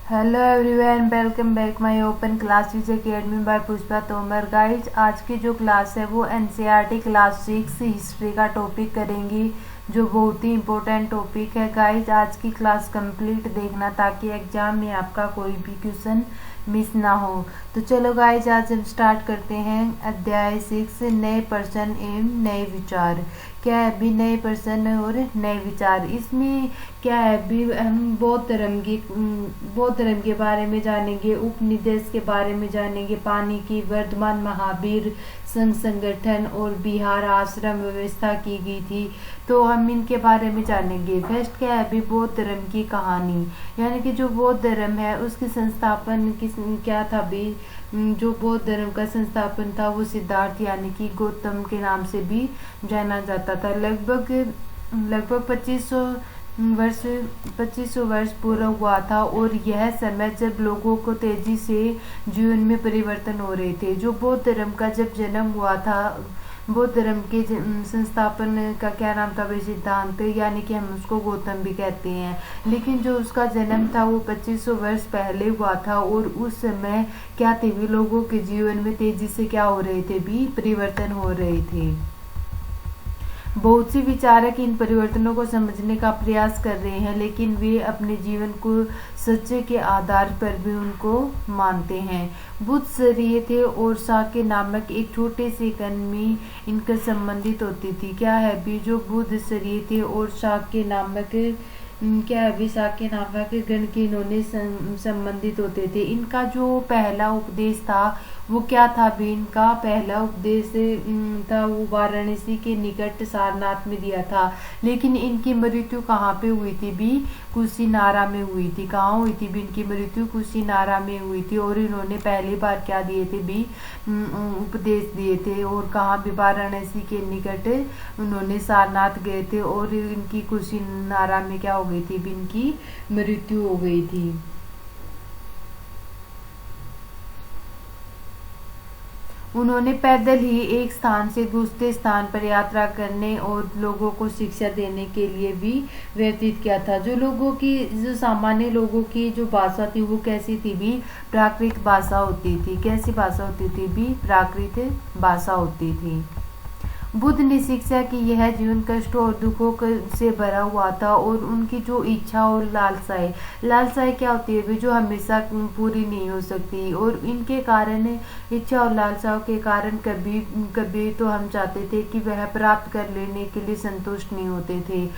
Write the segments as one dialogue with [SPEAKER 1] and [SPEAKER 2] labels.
[SPEAKER 1] Hello everyone, welcome back my open classes academy by Pushpa Tomar. Guys, आज की जो class है वो एनसीईआरटी क्लास 6 हिस्ट्री का टॉपिक करेंगी, जो बहुत ही इम्पोर्टेंट टॉपिक है। गाइज, आज की क्लास कंप्लीट देखना ताकि एग्जाम में आपका कोई भी क्वेश्चन मिस ना हो। तो चलो गाइज, आज हम स्टार्ट करते हैं अध्याय 6, नए प्रश्न एवं नए विचार। क्या है अभी नए प्रश्न और नए विचार। इसमें क्या है अभी हम बौद्ध धर्म के बारे में जानेंगे, उपनिवेश के बारे में जानेंगे, पानी की वर्धमान महावीर संघ संगठन और बिहार आश्रम व्यवस्था की गई थी, तो हम इनके बारे में जानेंगे। फर्स्ट क्या है अभी बौद्ध धर्म की कहानी, यानी कि जो बौद्ध धर्म है उसकी संस्थापन क्या था भी। जो बौद्ध धर्म का संस्थापन था वो सिद्धार्थ यानी कि गौतम के नाम से भी जाना जाता था। लगभग लगभग 2500 वर्ष पूरा हुआ था, और यह समय जब लोगों को तेजी से जीवन में परिवर्तन हो रहे थे। जो बौद्ध धर्म का जब जन्म हुआ था, बौद्ध धर्म के संस्थापन का क्या नाम था भाई, सिद्धांत, यानी कि हम उसको गौतम भी कहते हैं। लेकिन जो उसका जन्म था वो 2500 वर्ष पहले हुआ था, और उस समय क्या थे भी लोगों के जीवन में तेजी से क्या हो रहे थे भी, परिवर्तन हो रहे थे। बहुत से विचारक इन परिवर्तनों को समझने का प्रयास कर रहे हैं, लेकिन वे अपने जीवन को सच्चे के आधार पर भी उनको मानते हैं। बुद्ध शरीय थे और शाक्य नामक एक छोटे से गण में इनकर संबंधित होती थी। क्या है भी जो बुद्ध शरीय थे और शाक्य नामक क्या है भी शाक्य नामक गण के इन्होंने संबंधित होते थे। इनका जो पहला उपदेश था वो क्या था भी, इनका पहला उपदेश था वो वाराणसी के निकट सारनाथ में दिया था। लेकिन इनकी मृत्यु कहाँ पे हुई थी भी, कुशीनारा में हुई थी। कहाँ हुई थी भी इनकी मृत्यु, कुशीनारा में हुई थी। और इन्होंने पहली बार क्या दिए थे भी, उपदेश दिए थे, और कहाँ भी वाराणसी के निकट उन्होंने सारनाथ गए थे, और इनकी कुशीनारा में क्या हो गई थी भी, इनकी मृत्यु हो गई थी। उन्होंने पैदल ही एक स्थान से दूसरे स्थान पर यात्रा करने और लोगों को शिक्षा देने के लिए भी व्यतीत किया था। जो सामान्य लोगों की जो भाषा थी वो कैसी थी भी, प्राकृत भाषा होती थी। कैसी भाषा होती थी भी, प्राकृत भाषा होती थी। बुद्ध ने शिक्षा की यह जीवन कष्टों और दुखों से भरा हुआ था, और उनकी जो इच्छा और लालसाएं क्या होती है भी, जो हमेशा पूरी नहीं हो सकती। और इनके कारण, इच्छा और लालसाओं के कारण कभी कभी तो हम चाहते थे कि वह प्राप्त कर लेने के लिए संतुष्ट नहीं होते थे।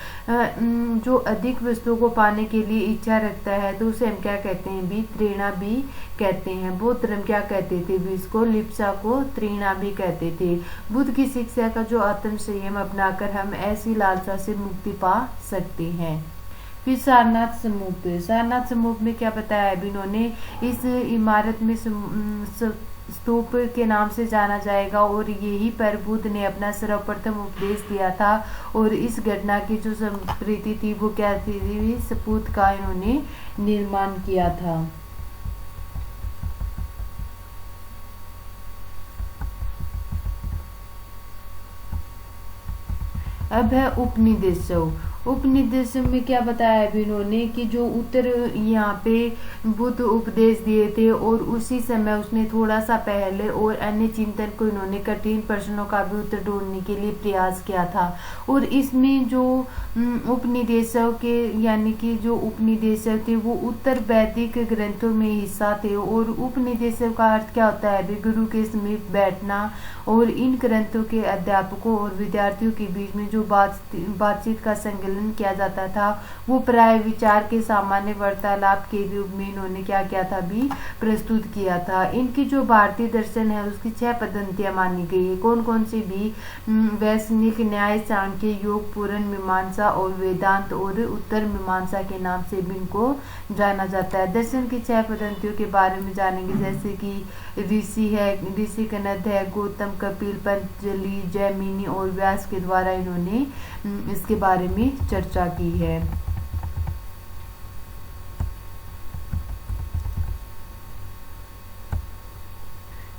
[SPEAKER 1] जो अधिक वस्तुओं को पाने के लिए इच्छा रखता है तो उसे हम क्या कहते हैं भी, तृष्णा भी कहते हैं। बौद्ध धर्म क्या कहते थे भी, इसको लिप्सा को तृष्णा भी कहते थे। बुद्ध की शिक्षा का जो आत्म संयम अपनाकर हम ऐसी लालसा से मुक्ति पा सकते हैं। फिर सारनाथ समूह में क्या बताया है इन्होंने, इस इमारत में स्तूप के नाम से जाना जाएगा, और यही पर बुद्ध ने अपना सर्वप्रथम उपदेश दिया था। और इस घटना की जो स्मृति थी वो क्या थी, सपूत का इन्होंने निर्माण किया था। अब है उपनिदेशों में क्या बताया है इन्होंने कि जो उत्तर यहाँ पे बुद्ध उपदेश दिए थे, और उसी समय उसने थोड़ा सा पहले और अन्य चिंतन को इन्होंने कठिन प्रश्नों का भी उत्तर ढूंढने के लिए प्रयास किया था। और इसमें जो उपनिदेशक के यानी कि जो उपनिदेशक थे वो उत्तर वैदिक ग्रंथों में हिस्सा थे। और उपनिदेशक का अर्थ क्या होता है भी, गुरु के समीप बैठना, और इन ग्रंथों के अध्यापकों और विद्यार्थियों के बीच में जो बातचीत का संकलन किया जाता था वो प्राय विचार के सामान्य वार्तालाप के रूप में इन्होंने क्या किया था भी, प्रस्तुत किया था। इनकी जो भारतीय दर्शन है उसकी 6 पद्धतियां मानी गई है। कौन कौन सी भी, वैश्विक न्याय, सांख्य, योग, पूर्ण मीमांसा और वेदांत और उत्तर मीमांसा के नाम से भी इनको जाना जाता है। दर्शन की 6 पद्धतियों के बारे में जानेंगे, जैसे कि ऋषि कनद है, गौतम, कपिल, पतंजलि, जैमिनी और व्यास के द्वारा इन्होंने इसके बारे में चर्चा की है।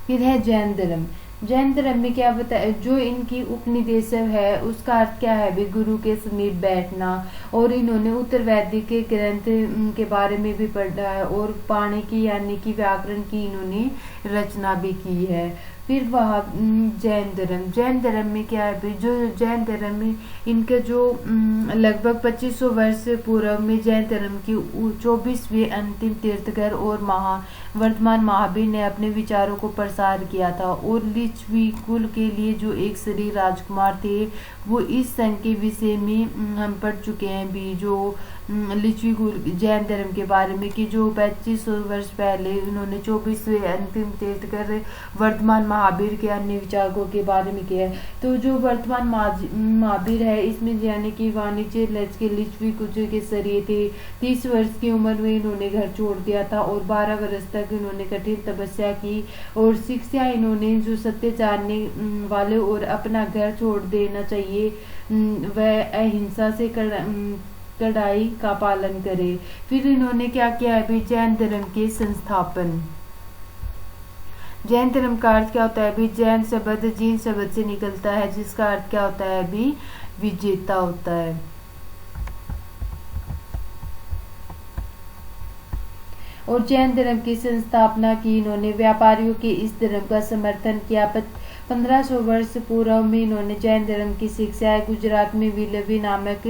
[SPEAKER 1] फिर है जैन धर्म। जैन धर्म में क्या बताया, जो इनकी उपनिदेशक है उसका अर्थ क्या है भी गुरु के समीप बैठना। और इन्होंने उत्तर वैदिक के ग्रंथ के बारे में भी पढ़ा है और पाणी की यानी कि व्याकरण की इन्होंने रचना भी की है। फिर वह जैन धर्म में क्या है भी, जो जैन धर्म में इनके जो लगभग 2500 वर्ष पूर्व में जैन धर्म की 24वें अंतिम तीर्थकर और वर्तमान महावीर ने अपने विचारों को प्रसार किया था। और लिच्छवी कुल के लिए जो एक श्री राजकुमार थे वो इस संघ के विषय में हम पढ़ चुके हैं भी, जो लिच्छवी कुल जैन धर्म के बारे में कि जो 2500 वर्ष पहले उन्होंने 24वें अंतिम तीर्थकर वर्तमान महावीर के अन्य विचारकों के बारे में किया है। तो जो वर्तमान महावीर है इसमें यानी कि वाणिज्य लज के लिच्छवी कुल के सरिये थे। 30 वर्ष की उम्र में इन्होंने घर छोड़ दिया था और 12 वर्ष तक इन्होंने कठिन तपस्या की और शिक्षा इन्होंने जो सत्य जानने वाले और अपना घर छोड़ देना चाहिए वह अहिंसा से कड़ाई का पालन करे। फिर इन्होंने क्या किया है भी, जैन धर्म के संस्थापन। जैन धर्म का अर्थ क्या होता है भी, जैन शब्द जीन शब्द से निकलता है जिसका अर्थ क्या होता है भी विजेता होता है। और जैन धर्म की संस्थापना की इन्होंने, व्यापारियों के इस धर्म का समर्थन किया। 1500 वर्ष पूर्व में इन्होंने जैन धर्म की शिक्षा गुजरात में विलवी नामक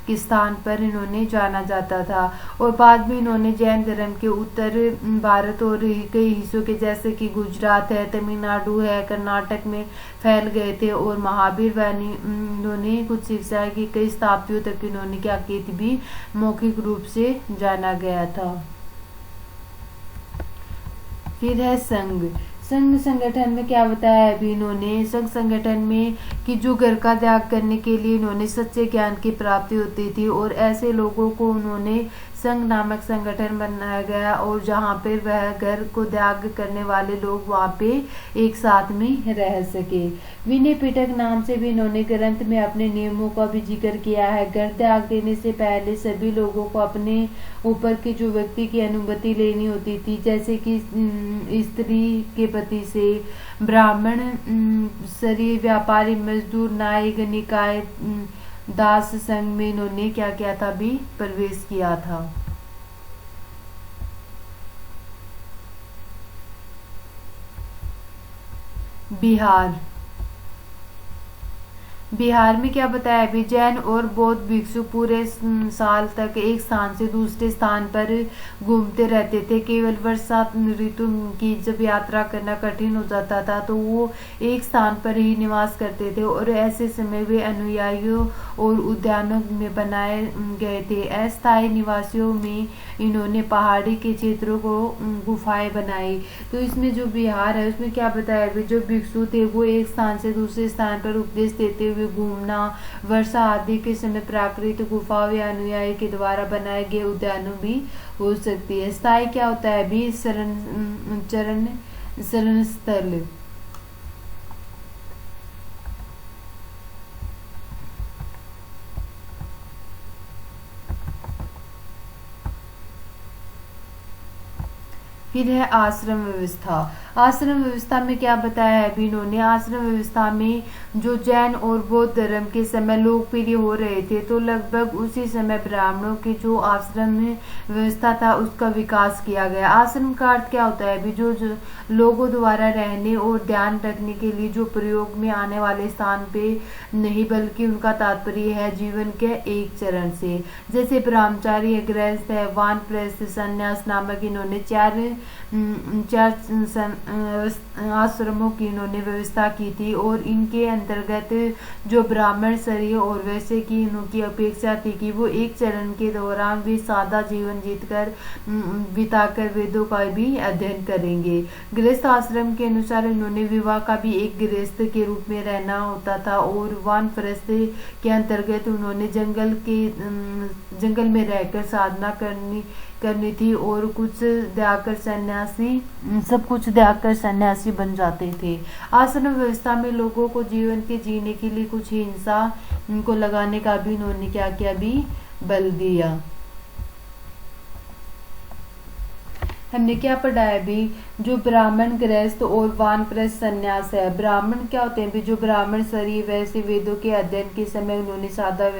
[SPEAKER 1] के स्थान पर इन्होंने जाना जाता था। और बाद में इन्होंने जैन धर्म के उत्तर भारत और कई हिस्सों के जैसे कि गुजरात है, तमिलनाडु है, कर्नाटक में फैल गए थे। और महावीर इन्होंने कुछ शिक्षा की कई शताब्दियों तक इन्होंने क्या की थी भी मौखिक रूप से जाना गया था। फिर है संघ संगठन में क्या बताया है अभी इन्होंने, संघ संगठन में कि जो घर का त्याग करने के लिए इन्होंने सच्चे ज्ञान की प्राप्ति होती थी और ऐसे लोगों को उन्होंने संघ नामक संगठन बनाया गया और जहाँ पे वह घर को त्याग करने वाले लोग वहाँ पे एक साथ में रह सके। विनय पिटक नाम से भी इन्होंने ग्रंथ में अपने नियमों का भी जिक्र किया है। घर त्याग देने से पहले सभी लोगों को अपने ऊपर के जो व्यक्ति की अनुमति लेनी होती थी, जैसे कि स्त्री के पति से, ब्राह्मण, शरीर, व्यापारी, मजदूर, नाई, निकाय, दास संघ में इन्होंने क्या किया था भी प्रवेश किया था। बिहार में क्या बताया अभी, जैन और बौद्ध भिक्षु पूरे साल तक एक स्थान से दूसरे स्थान पर घूमते रहते थे। केवल बरसात ऋतु की जब यात्रा करना कठिन हो जाता था तो वो एक स्थान पर ही निवास करते थे और ऐसे समय वे अनुयायियों और उद्यानों में बनाए गए थे। अस्थायी निवासियों में इन्होंने पहाड़ी के क्षेत्रों को गुफाएं बनाई। तो इसमें जो बिहार है उसमें क्या बताया अभी, जो भिक्षु थे वो एक स्थान से दूसरे स्थान पर उपदेश देते हुए घूमना, वर्षा आदि के समय प्राकृतिक गुफाओं या अनुयायी के द्वारा बनाए गए उद्यानों भी हो सकती है। स्थायी क्या होता है भी, शरण स्थल। फिर है आश्रम व्यवस्था। आश्रम व्यवस्था में क्या बताया है अभी इन्होंने, आश्रम व्यवस्था में जो जैन और बौद्ध धर्म के समय लोकप्रिय हो रहे थे तो लगभग उसी समय ब्राह्मणों की जो आश्रम व्यवस्था था उसका विकास किया गया। आश्रम का अर्थ क्या होता है अभी, जो लोगों द्वारा रहने और ध्यान रखने के लिए जो प्रयोग में आने वाले स्थान पे नहीं, बल्कि उनका तात्पर्य है जीवन के एक चरण से। जैसे ब्रह्मचारी, गृहस्थ है, वानप्रस्थ, संन्यास नामक इन्होंने चार आश्रमों की इन्होंने व्यवस्था की थी और इनके अंतर्गत जो ब्राह्मण शरीर और वैसे की इनकी अपेक्षा थी कि वो एक चरण के दौरान भी सादा जीवन जीतकर बिताकर वेदों का भी अध्ययन करेंगे। गृहस्थ आश्रम के अनुसार इन्होंने विवाह का भी एक गृहस्थ के रूप में रहना होता था और वानप्रस्थ के अंतर्गत उन्होंने जंगल में रहकर साधना करनी थी और सब कुछ त्यागकर सन्यासी बन जाते थे। आश्रम व्यवस्था में लोगों को जीवन के जीने के लिए कुछ हिंसा को लगाने का भी इन्होंने क्या किया भी बल दिया। हमने क्या पढ़ा है अभी, जो ब्राह्मण, गृहस्थ और वानप्रस्थ संन्यास है। ब्राह्मण क्या होते हैं अभी, जो ब्राह्मण शरीर वैसे वेदों के अध्ययन के समय उन्होंने सादा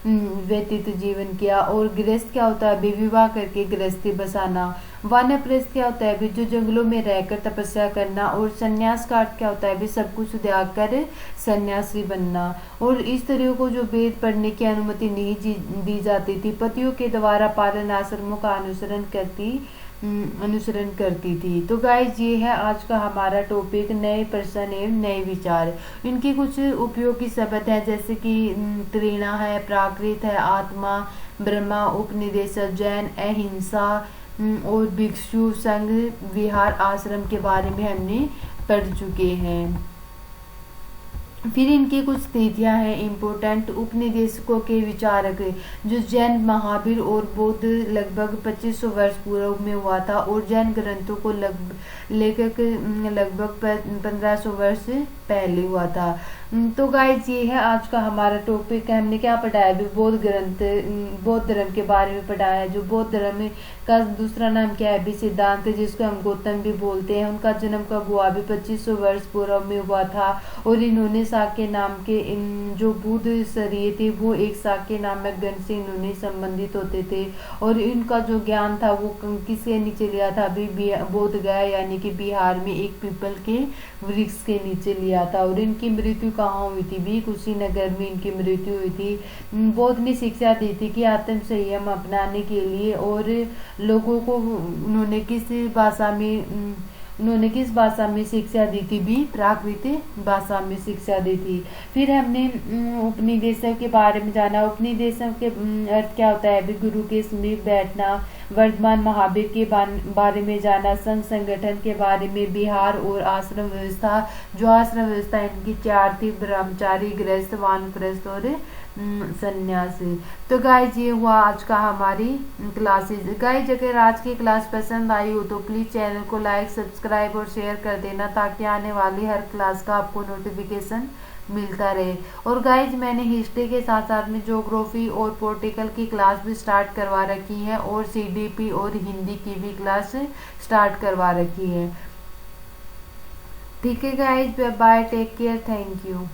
[SPEAKER 1] व्यतीत जीवन किया। और गृहस्थ क्या होता है अभी, विवाह करके गृहस्थी बसाना। वानप्रस्थ क्या होता है अभी, जो जंगलों में रहकर तपस्या करना। और संन्यास का अर्थ क्या होता है अभी, सब कुछ त्याग कर सन्यासी बनना। और इस तरह को जो वेद पढ़ने की अनुमति नहीं दी जाती थी, पतियों के द्वारा पालन आश्रमों का अनुसरण करती थी। तो गाइज ये है आज का हमारा टॉपिक, नए प्रश्न एवं नए विचार। इनकी कुछ उपयोगी शब्द है जैसे कि त्रिणा है, प्राकृत है, आत्मा, ब्रह्मा, उपनिदेशक, जैन, अहिंसा और भिक्षु संघ, विहार, आश्रम के बारे में हमने पढ़ चुके हैं। फिर इनकी कुछ तिथियां हैं इम्पोर्टेंट। उपनिदेशकों के विचारक जो जैन, महावीर और बौद्ध लगभग 2500 वर्ष पूर्व में हुआ था। और जैन ग्रंथों को लेखक लगभग 1500 वर्ष पहले हुआ था। तो गाइज ये है आज का हमारा टॉपिक। हमने क्या पढ़ा है, बौद्ध ग्रंथ, बौद्ध धर्म के बारे में पढ़ा है। जो बौद्ध धर्म का दूसरा नाम क्या है, सिद्धांत, जिसको हम गौतम भी बोलते हैं। उनका जन्म कब हुआ, अभी 2500 वर्ष पूर्व में हुआ था। और इन्होंने शाक्य नाम के जो बुद्ध शरीर थे वो एक शाक्य नामक गण से इन्होंने संबंधित होते थे। और इनका जो ज्ञान था वो किसके नीचे लिया था, अभी बोध गया यानी कि बिहार में एक पीपल के वृक्ष के नीचे लिया था। और इनकी मृत्यु कहाँ हुई थी, भी कुशीनगर में इनकी मृत्यु हुई थी। बौद्ध ने शिक्षा दी थी कि आत्म संयम अपनाने के लिए। और लोगों को उन्होंने किस भाषा में शिक्षा दी थी, भी प्राकृत भाषा में शिक्षा दी थी। फिर हमने उपनिदेशक के बारे में जाना। उपनिदेशक के अर्थ क्या होता है, अभी गुरु के समीप बैठना। वर्तमान महावीर के बारे में जाना। संघ संगठन के बारे में, बिहार और आश्रम व्यवस्था। जो आश्रम व्यवस्था इनकी 4 थी, ब्रह्मचारी, गृहस्थ, वानप्रस्थ और सन्यासी। तो गाइज ये हुआ आज का हमारी क्लासेज। गाइज अगर आज की क्लास पसंद आई हो तो प्लीज चैनल को लाइक, सब्सक्राइब और शेयर कर देना, ताकि आने वाली हर क्लास का आपको नोटिफिकेशन मिलता रहे। और गाइज मैंने हिस्ट्री के साथ साथ में ज्योग्राफी और पॉलिटिकल की क्लास भी स्टार्ट करवा रखी है। और CDP और हिंदी की भी क्लास स्टार्ट करवा रखी है। ठीक है guys, bye, take care, thank you.